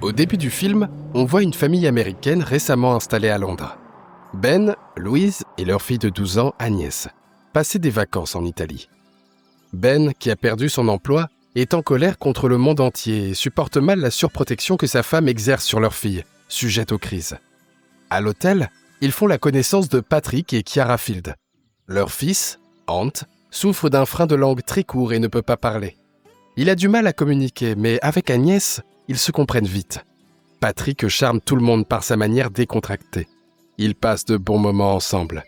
Au début du film, on voit une famille américaine récemment installée à Londres. Ben, Louise et leur fille de 12 ans, Agnès, passaient des vacances en Italie. Ben, qui a perdu son emploi, est en colère contre le monde entier et supporte mal la surprotection que sa femme exerce sur leur fille, sujette aux crises. À l'hôtel, ils font la connaissance de Patrick et Chiara Field. Leur fils, Ant, souffre d'un frein de langue très court et ne peut pas parler. Il a du mal à communiquer, mais avec Agnès, ils se comprennent vite. Patrick charme tout le monde par sa manière décontractée. Ils passent de bons moments ensemble.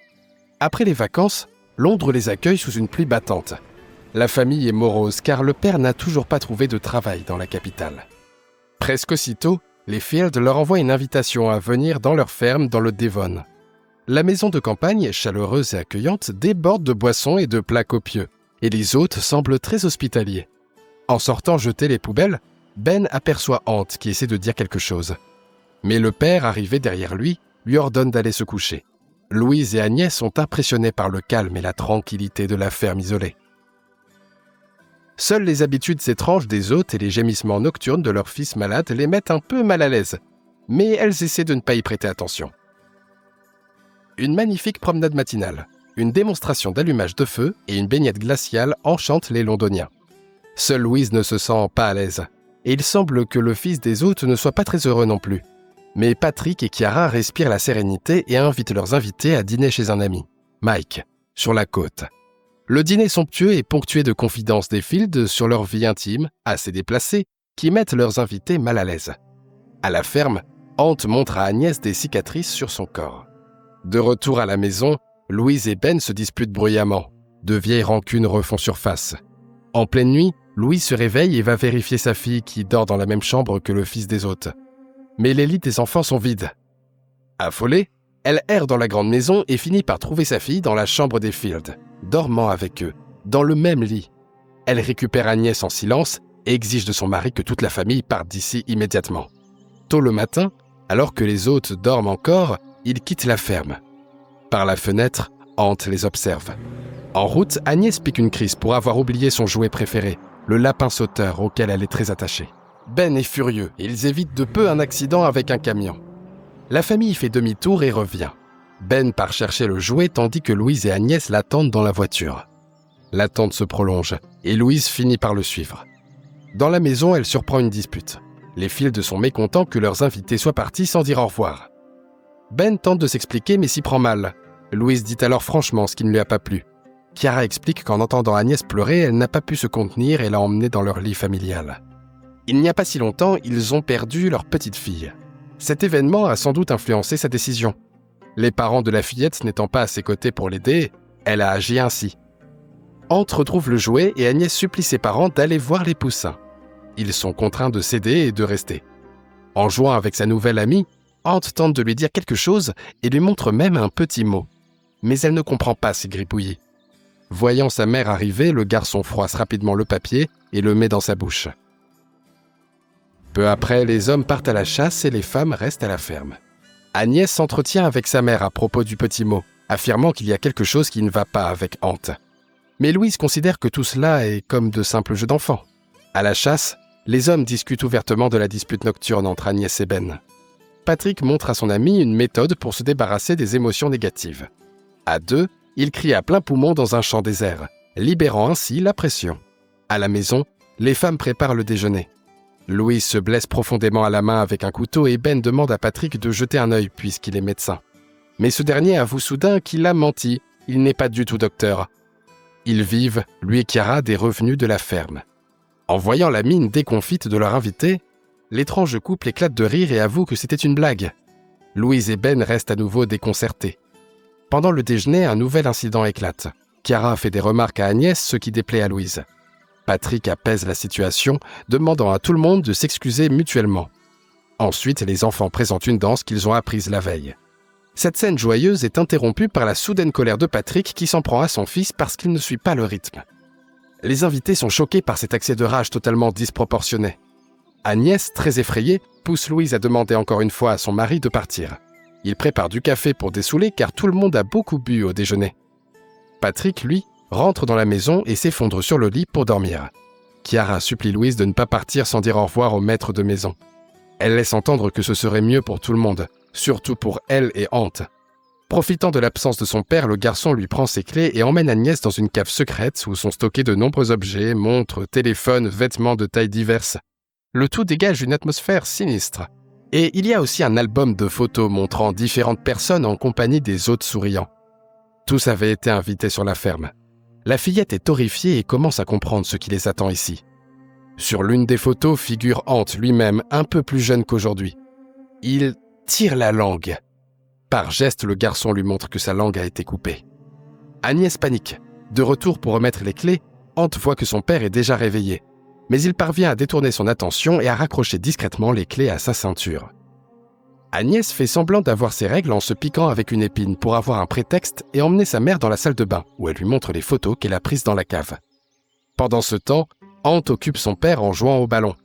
Après les vacances, Londres les accueille sous une pluie battante. La famille est morose car le père n'a toujours pas trouvé de travail dans la capitale. Presque aussitôt, les Field leur envoient une invitation à venir dans leur ferme dans le Devon. La maison de campagne, chaleureuse et accueillante, déborde de boissons et de plats copieux, et les hôtes semblent très hospitaliers. En sortant jeter les poubelles, Ben aperçoit Ant qui essaie de dire quelque chose. Mais le père, arrivé derrière lui ordonne d'aller se coucher. Louise et Agnès sont impressionnées par le calme et la tranquillité de la ferme isolée. Seules les habitudes étranges des hôtes et les gémissements nocturnes de leur fils malade les mettent un peu mal à l'aise, mais elles essaient de ne pas y prêter attention. Une magnifique promenade matinale, une démonstration d'allumage de feu et une baignade glaciale enchantent les Londoniens. Seule Louise ne se sent pas à l'aise, et il semble que le fils des hôtes ne soit pas très heureux non plus. Mais Patrick et Chiara respirent la sérénité et invitent leurs invités à dîner chez un ami, Mike, sur la côte. Le dîner somptueux est ponctué de confidences des Field sur leur vie intime, assez déplacée, qui mettent leurs invités mal à l'aise. À la ferme, Ant montre à Agnès des cicatrices sur son corps. De retour à la maison, Louise et Ben se disputent bruyamment. De vieilles rancunes refont surface. En pleine nuit, Louise se réveille et va vérifier sa fille qui dort dans la même chambre que le fils des hôtes. Mais les lits des enfants sont vides. Affolée, elle erre dans la grande maison et finit par trouver sa fille dans la chambre des Field, dormant avec eux, dans le même lit. Elle récupère Agnès en silence et exige de son mari que toute la famille parte d'ici immédiatement. Tôt le matin, alors que les hôtes dorment encore, ils quittent la ferme. Par la fenêtre, Ant les observe. En route, Agnès pique une crise pour avoir oublié son jouet préféré, le lapin sauteur auquel elle est très attachée. Ben est furieux et ils évitent de peu un accident avec un camion. La famille fait demi-tour et revient. Ben part chercher le jouet tandis que Louise et Agnès l'attendent dans la voiture. L'attente se prolonge et Louise finit par le suivre. Dans la maison, elle surprend une dispute. Les Field sont mécontents que leurs invités soient partis sans dire au revoir. Ben tente de s'expliquer mais s'y prend mal. Louise dit alors franchement ce qui ne lui a pas plu. Chiara explique qu'en entendant Agnès pleurer, elle n'a pas pu se contenir et l'a emmenée dans leur lit familial. Il n'y a pas si longtemps, ils ont perdu leur petite fille. Cet événement a sans doute influencé sa décision. Les parents de la fillette n'étant pas à ses côtés pour l'aider, elle a agi ainsi. Ant retrouve le jouet et Agnès supplie ses parents d'aller voir les poussins. Ils sont contraints de céder et de rester. En jouant avec sa nouvelle amie, Ant tente de lui dire quelque chose et lui montre même un petit mot. Mais elle ne comprend pas ses gribouillis. Voyant sa mère arriver, le garçon froisse rapidement le papier et le met dans sa bouche. Peu après, les hommes partent à la chasse et les femmes restent à la ferme. Agnès s'entretient avec sa mère à propos du petit mot, affirmant qu'il y a quelque chose qui ne va pas avec Ant. Mais Louise considère que tout cela est comme de simples jeux d'enfants. À la chasse, les hommes discutent ouvertement de la dispute nocturne entre Agnès et Ben. Patrick montre à son ami une méthode pour se débarrasser des émotions négatives. À deux, ils crient à plein poumon dans un champ désert, libérant ainsi la pression. À la maison, les femmes préparent le déjeuner. Louise se blesse profondément à la main avec un couteau et Ben demande à Patrick de jeter un œil puisqu'il est médecin. Mais ce dernier avoue soudain qu'il a menti, il n'est pas du tout docteur. Ils vivent, lui et Chiara, des revenus de la ferme. En voyant la mine déconfite de leur invité, l'étrange couple éclate de rire et avoue que c'était une blague. Louise et Ben restent à nouveau déconcertés. Pendant le déjeuner, un nouvel incident éclate. Chiara fait des remarques à Agnès, ce qui déplaît à Louise. Patrick apaise la situation, demandant à tout le monde de s'excuser mutuellement. Ensuite, les enfants présentent une danse qu'ils ont apprise la veille. Cette scène joyeuse est interrompue par la soudaine colère de Patrick qui s'en prend à son fils parce qu'il ne suit pas le rythme. Les invités sont choqués par cet accès de rage totalement disproportionné. Agnès, très effrayée, pousse Louise à demander encore une fois à son mari de partir. Il prépare du café pour dessouler car tout le monde a beaucoup bu au déjeuner. Patrick, lui, rentre dans la maison et s'effondre sur le lit pour dormir. Chiara supplie Louise de ne pas partir sans dire au revoir au maître de maison. Elle laisse entendre que ce serait mieux pour tout le monde, surtout pour elle et Ant. Profitant de l'absence de son père, le garçon lui prend ses clés et emmène Agnès dans une cave secrète où sont stockés de nombreux objets, montres, téléphones, vêtements de tailles diverses. Le tout dégage une atmosphère sinistre. Et il y a aussi un album de photos montrant différentes personnes en compagnie des hôtes souriants. Tous avaient été invités sur la ferme. La fillette est horrifiée et commence à comprendre ce qui les attend ici. Sur l'une des photos figure Ant lui-même, un peu plus jeune qu'aujourd'hui. Il tire la langue. Par geste, le garçon lui montre que sa langue a été coupée. Agnès panique. De retour pour remettre les clés, Ant voit que son père est déjà réveillé. Mais il parvient à détourner son attention et à raccrocher discrètement les clés à sa ceinture. Agnès fait semblant d'avoir ses règles en se piquant avec une épine pour avoir un prétexte et emmener sa mère dans la salle de bain, où elle lui montre les photos qu'elle a prises dans la cave. Pendant ce temps, Ant occupe son père en jouant au ballon.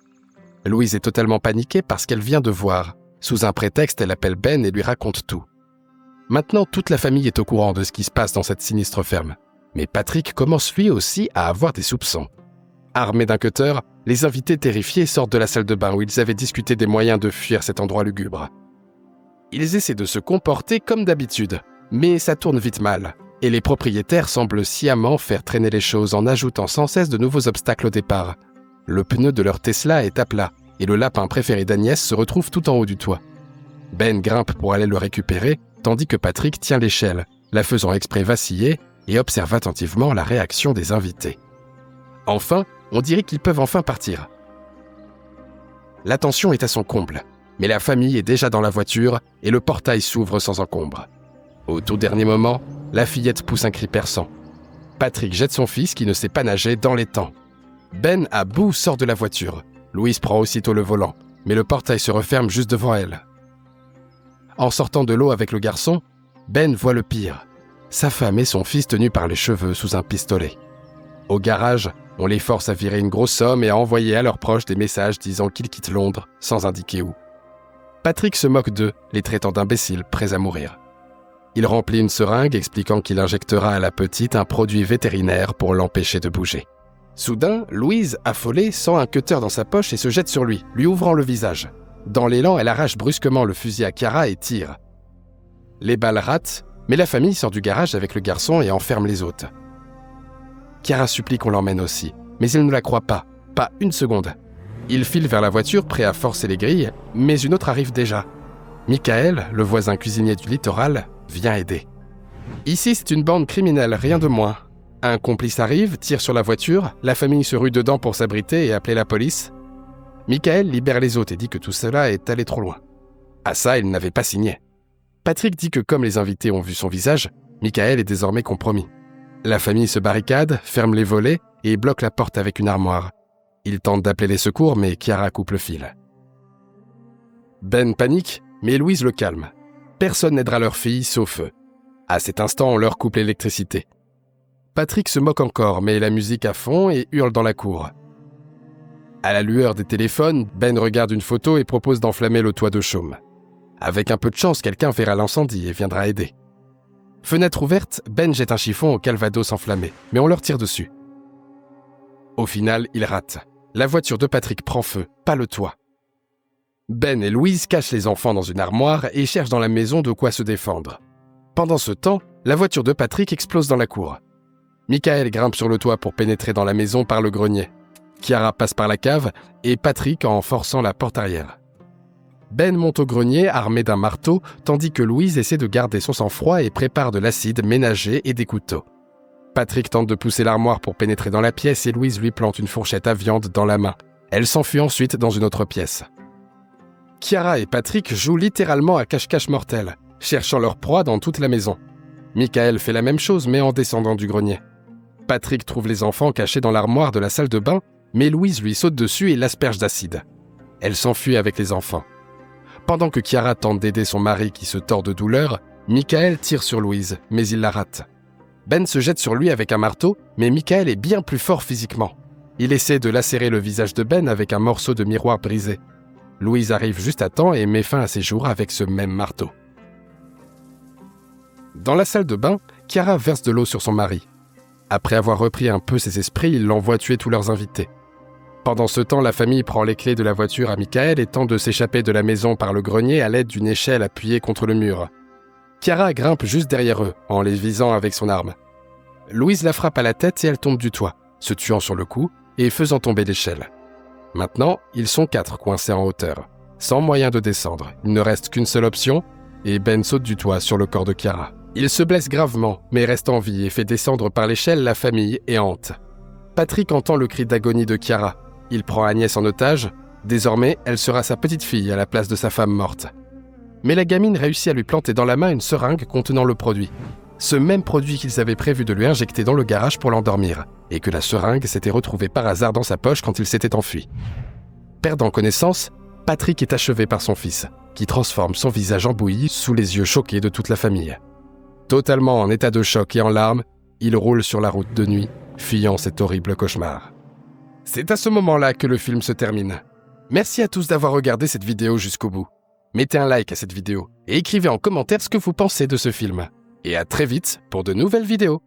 Louise est totalement paniquée parce qu'elle vient de voir. Sous un prétexte, elle appelle Ben et lui raconte tout. Maintenant, toute la famille est au courant de ce qui se passe dans cette sinistre ferme. Mais Patrick commence lui aussi à avoir des soupçons. Armés d'un cutter, les invités terrifiés sortent de la salle de bain où ils avaient discuté des moyens de fuir cet endroit lugubre. Ils essaient de se comporter comme d'habitude, mais ça tourne vite mal, et les propriétaires semblent sciemment faire traîner les choses en ajoutant sans cesse de nouveaux obstacles au départ. Le pneu de leur Tesla est à plat, et le lapin préféré d'Agnès se retrouve tout en haut du toit. Ben grimpe pour aller le récupérer, tandis que Patrick tient l'échelle, la faisant exprès vaciller, et observe attentivement la réaction des invités. Enfin, on dirait qu'ils peuvent enfin partir. La tension est à son comble, mais la famille est déjà dans la voiture et le portail s'ouvre sans encombre. Au tout dernier moment, la fillette pousse un cri perçant. Patrick jette son fils qui ne sait pas nager dans les temps. Ben, à bout, sort de la voiture. Louise prend aussitôt le volant, mais le portail se referme juste devant elle. En sortant de l'eau avec le garçon, Ben voit le pire. Sa femme et son fils tenus par les cheveux sous un pistolet. Au garage, on les force à virer une grosse somme et à envoyer à leurs proches des messages disant qu'ils quittent Londres, sans indiquer où. Patrick se moque d'eux, les traitant d'imbéciles prêts à mourir. Il remplit une seringue expliquant qu'il injectera à la petite un produit vétérinaire pour l'empêcher de bouger. Soudain, Louise, affolée, sent un cutter dans sa poche et se jette sur lui, lui ouvrant le visage. Dans l'élan, elle arrache brusquement le fusil à Chiara et tire. Les balles ratent, mais la famille sort du garage avec le garçon et enferme les hôtes. Chiara supplie qu'on l'emmène aussi, mais il ne la croit pas une seconde. Il file vers la voiture, prêt à forcer les grilles, mais une autre arrive déjà. Michael, le voisin cuisinier du littoral, vient aider. Ici, c'est une bande criminelle, rien de moins. Un complice arrive, tire sur la voiture, la famille se rue dedans pour s'abriter et appeler la police. Michael libère les hôtes et dit que tout cela est allé trop loin. À ça, il n'avait pas signé. Patrick dit que comme les invités ont vu son visage, Michael est désormais compromis. La famille se barricade, ferme les volets et bloque la porte avec une armoire. Il tente d'appeler les secours, mais Chiara coupe le fil. Ben panique, mais Louise le calme. Personne n'aidera leur fille, sauf eux. À cet instant, on leur coupe l'électricité. Patrick se moque encore, met la musique à fond et hurle dans la cour. À la lueur des téléphones, Ben regarde une photo et propose d'enflammer le toit de chaume. Avec un peu de chance, quelqu'un verra l'incendie et viendra aider. Fenêtre ouverte, Ben jette un chiffon au calvados enflammé, mais on leur tire dessus. Au final, il rate. La voiture de Patrick prend feu, pas le toit. Ben et Louise cachent les enfants dans une armoire et cherchent dans la maison de quoi se défendre. Pendant ce temps, la voiture de Patrick explose dans la cour. Michael grimpe sur le toit pour pénétrer dans la maison par le grenier. Chiara passe par la cave et Patrick en forçant la porte arrière. Ben monte au grenier armé d'un marteau, tandis que Louise essaie de garder son sang-froid et prépare de l'acide ménager et des couteaux. Patrick tente de pousser l'armoire pour pénétrer dans la pièce et Louise lui plante une fourchette à viande dans la main. Elle s'enfuit ensuite dans une autre pièce. Chiara et Patrick jouent littéralement à cache-cache mortel, cherchant leur proie dans toute la maison. Michael fait la même chose mais en descendant du grenier. Patrick trouve les enfants cachés dans l'armoire de la salle de bain, mais Louise lui saute dessus et l'asperge d'acide. Elle s'enfuit avec les enfants. Pendant que Chiara tente d'aider son mari qui se tord de douleur, Michael tire sur Louise, mais il la rate. Ben se jette sur lui avec un marteau, mais Michael est bien plus fort physiquement. Il essaie de lacérer le visage de Ben avec un morceau de miroir brisé. Louise arrive juste à temps et met fin à ses jours avec ce même marteau. Dans la salle de bain, Chiara verse de l'eau sur son mari. Après avoir repris un peu ses esprits, il l'envoie tuer tous leurs invités. Pendant ce temps, la famille prend les clés de la voiture à Michael et tente de s'échapper de la maison par le grenier à l'aide d'une échelle appuyée contre le mur. Chiara grimpe juste derrière eux, en les visant avec son arme. Louise la frappe à la tête et elle tombe du toit, se tuant sur le coup et faisant tomber l'échelle. Maintenant, ils sont 4 coincés en hauteur. Sans moyen de descendre, il ne reste qu'une seule option, et Ben saute du toit sur le corps de Chiara. Il se blesse gravement, mais reste en vie et fait descendre par l'échelle la famille et hante. Patrick entend le cri d'agonie de Chiara. Il prend Agnès en otage. Désormais, elle sera sa petite fille à la place de sa femme morte. Mais la gamine réussit à lui planter dans la main une seringue contenant le produit. Ce même produit qu'ils avaient prévu de lui injecter dans le garage pour l'endormir, et que la seringue s'était retrouvée par hasard dans sa poche quand il s'était enfui. Perdant connaissance, Patrick est achevé par son fils, qui transforme son visage en bouillie sous les yeux choqués de toute la famille. Totalement en état de choc et en larmes, il roule sur la route de nuit, fuyant cet horrible cauchemar. C'est à ce moment-là que le film se termine. Merci à tous d'avoir regardé cette vidéo jusqu'au bout. Mettez un like à cette vidéo et écrivez en commentaire ce que vous pensez de ce film. Et à très vite pour de nouvelles vidéos.